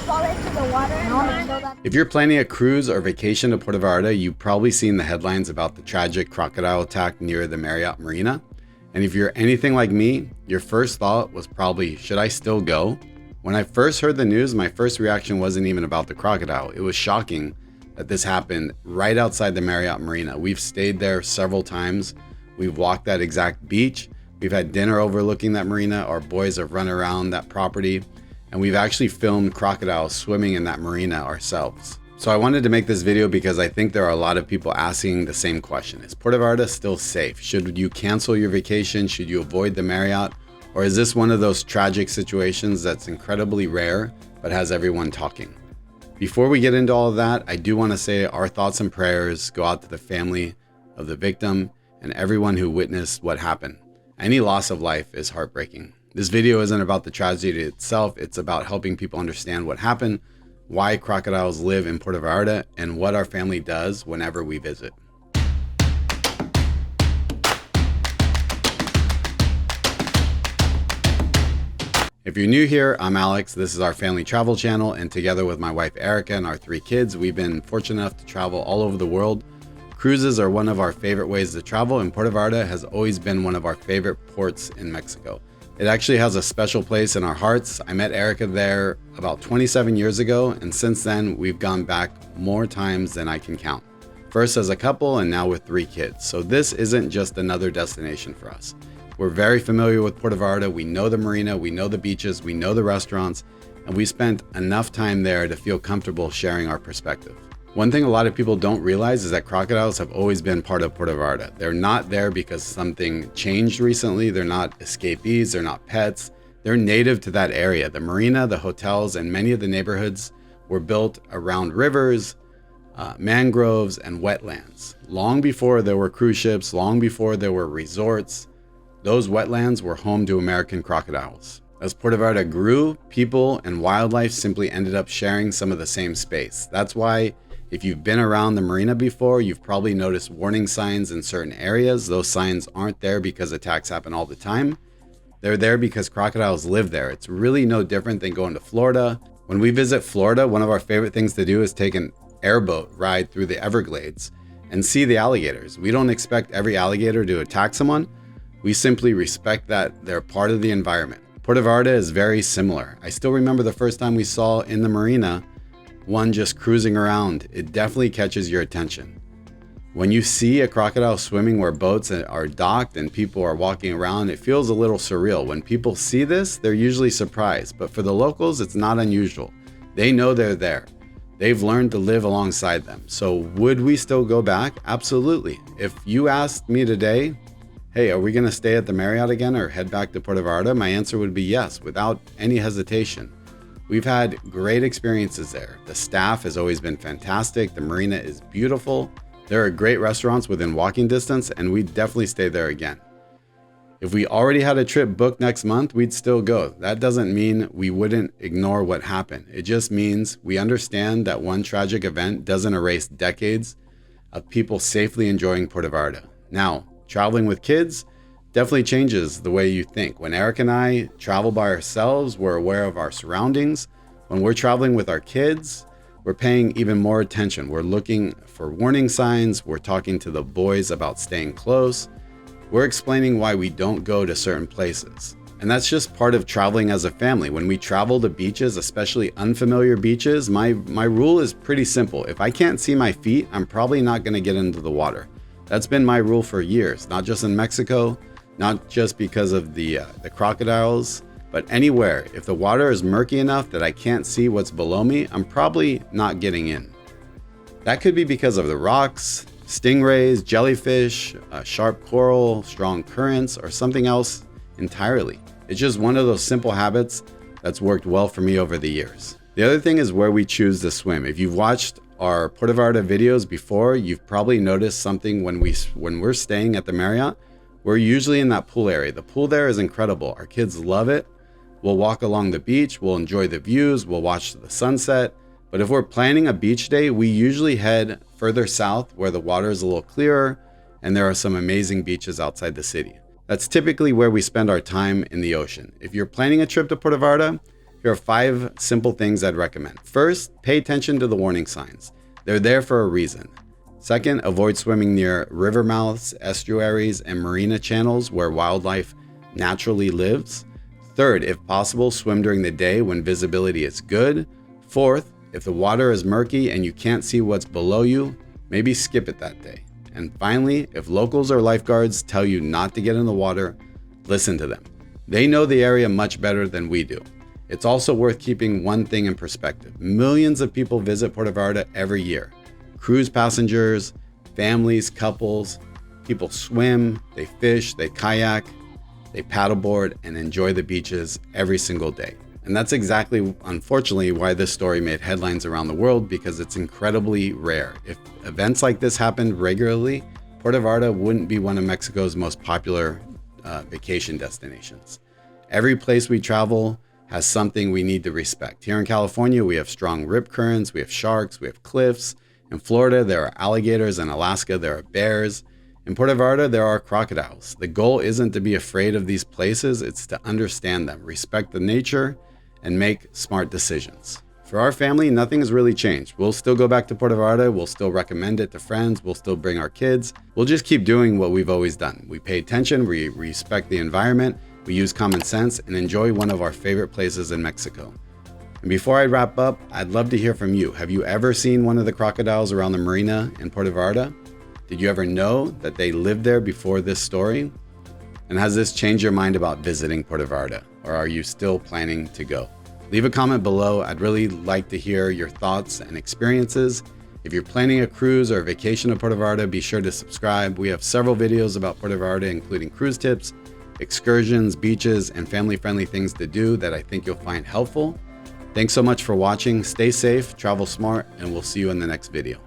fall into the water. If you're planning a cruise or vacation to Puerto Vallarta, you've probably seen the headlines about the tragic crocodile attack near the Marriott Marina. And if you're anything like me, your first thought was probably, should I still go? When I first heard the news, my first reaction wasn't even about the crocodile. It was shocking that this happened right outside the Marriott Marina. We've stayed there several times. We've walked that exact beach. We've had dinner overlooking that marina. Our boys have run around that property, and we've actually filmed crocodiles swimming in that marina ourselves. So I wanted to make this video because I think there are a lot of people asking the same question. Is Puerto Vallarta still safe? Should you cancel your vacation? Should you avoid the Marriott? Or is this one of those tragic situations that's incredibly rare, but has everyone talking? Before we get into all of that, I do want to say our thoughts and prayers go out to the family of the victim and everyone who witnessed what happened. Any loss of life is heartbreaking. This video isn't about the tragedy itself, it's about helping people understand what happened, why crocodiles live in Puerto Vallarta, and what our family does whenever we visit. If you're new here, I'm Alex. This is our family travel channel, and together with my wife Erika and our 3 kids, we've been fortunate enough to travel all over the world. Cruises are one of our favorite ways to travel, and Puerto Vallarta has always been one of our favorite ports in Mexico. It actually has a special place in our hearts. I met Erika there about 27 years ago, and since then we've gone back more times than I can count. First as a couple and now with 3 kids. So this isn't just another destination for us. We're very familiar with Puerto Vallarta. We know the marina, we know the beaches, we know the restaurants, and we spent enough time there to feel comfortable sharing our perspective. One thing a lot of people don't realize is that crocodiles have always been part of Puerto Vallarta. They're not there because something changed recently. They're not escapees, they're not pets. They're native to that area. The marina, the hotels, and many of the neighborhoods were built around rivers, mangroves, and wetlands. Long before there were cruise ships, long before there were resorts, those wetlands were home to American crocodiles. As Puerto Vallarta grew, people and wildlife simply ended up sharing some of the same space. That's why if you've been around the marina before, you've probably noticed warning signs in certain areas. Those signs aren't there because attacks happen all the time. They're there because crocodiles live there. It's really no different than going to Florida. When we visit Florida, one of our favorite things to do is take an airboat ride through the Everglades and see the alligators. We don't expect every alligator to attack someone. We simply respect that they're part of the environment. Puerto Vallarta is very similar. I still remember the first time we saw in the marina one just cruising around. It definitely catches your attention. When you see a crocodile swimming where boats are docked and people are walking around, it feels a little surreal. When people see this, they're usually surprised, but for the locals, it's not unusual. They know they're there. They've learned to live alongside them. So would we still go back? Absolutely. If you asked me today, hey, are we going to stay at the Marriott again or head back to Puerto Vallarta? My answer would be yes, without any hesitation. We've had great experiences there. The staff has always been fantastic. The marina is beautiful. There are great restaurants within walking distance, and we'd definitely stay there again. If we already had a trip booked next month, we'd still go. That doesn't mean we wouldn't ignore what happened. It just means we understand that one tragic event doesn't erase decades of people safely enjoying Puerto Vallarta. Now, traveling with kids definitely changes the way you think. When Erika and I travel by ourselves, we're aware of our surroundings. When we're traveling with our kids, we're paying even more attention. We're looking for warning signs. We're talking to the boys about staying close. We're explaining why we don't go to certain places. And that's just part of traveling as a family. When we travel to beaches, especially unfamiliar beaches, my rule is pretty simple. If I can't see my feet, I'm probably not going to get into the water. That's been my rule for years, not just in Mexico, not just because of the crocodiles, but anywhere. If the water is murky enough that I can't see what's below me, I'm probably not getting in. That could be because of the rocks, stingrays, jellyfish, sharp coral, strong currents, or something else entirely. It's just one of those simple habits that's worked well for me over the years. The other thing is where we choose to swim. If you've watched our Puerto Vallarta videos before, you've probably noticed something when we're staying at the Marriott. We're usually in that pool area. The pool there is incredible. Our kids love it. We'll walk along the beach, we'll enjoy the views, we'll watch the sunset. But if we're planning a beach day, we usually head further south where the water is a little clearer and there are some amazing beaches outside the city. That's typically where we spend our time in the ocean. If you're planning a trip to Puerto Vallarta, Here are 5 simple things I'd recommend. First, pay attention to the warning signs. They're there for a reason. Second, avoid swimming near river mouths, estuaries, and marina channels where wildlife naturally lives. Third, if possible, swim during the day when visibility is good. Fourth, if the water is murky and you can't see what's below you, maybe skip it that day. And finally, if locals or lifeguards tell you not to get in the water, listen to them. They know the area much better than we do. It's also worth keeping one thing in perspective. Millions of people visit Puerto Vallarta every year. Cruise passengers, families, couples, people swim, they fish, they kayak, they paddleboard, and enjoy the beaches every single day. And that's exactly, unfortunately, why this story made headlines around the world, because it's incredibly rare. If events like this happened regularly, Puerto Vallarta wouldn't be one of Mexico's most popular vacation destinations. Every place we travel has something we need to respect. Here in California, we have strong rip currents, we have sharks, we have cliffs. In Florida, there are alligators. In Alaska, there are bears. In Puerto Vallarta, there are crocodiles. The goal isn't to be afraid of these places, it's to understand them, respect the nature, and make smart decisions. For our family, nothing has really changed. We'll still go back to Puerto Vallarta, we'll still recommend it to friends, we'll still bring our kids. We'll just keep doing what we've always done. We pay attention, we respect the environment, we use common sense, and enjoy one of our favorite places in Mexico. And before I wrap up, I'd love to hear from you. Have you ever seen one of the crocodiles around the marina in Puerto Vallarta? Did you ever know that they lived there before this story? And has this changed your mind about visiting Puerto Vallarta, or are you still planning to go? Leave a comment below. I'd really like to hear your thoughts and experiences. If you're planning a cruise or a vacation to Puerto Vallarta, be sure to subscribe. We have several videos about Puerto Vallarta, including cruise tips, excursions, beaches, and family-friendly things to do that I think you'll find helpful. Thanks so much for watching. Stay safe, travel smart, and we'll see you in the next video.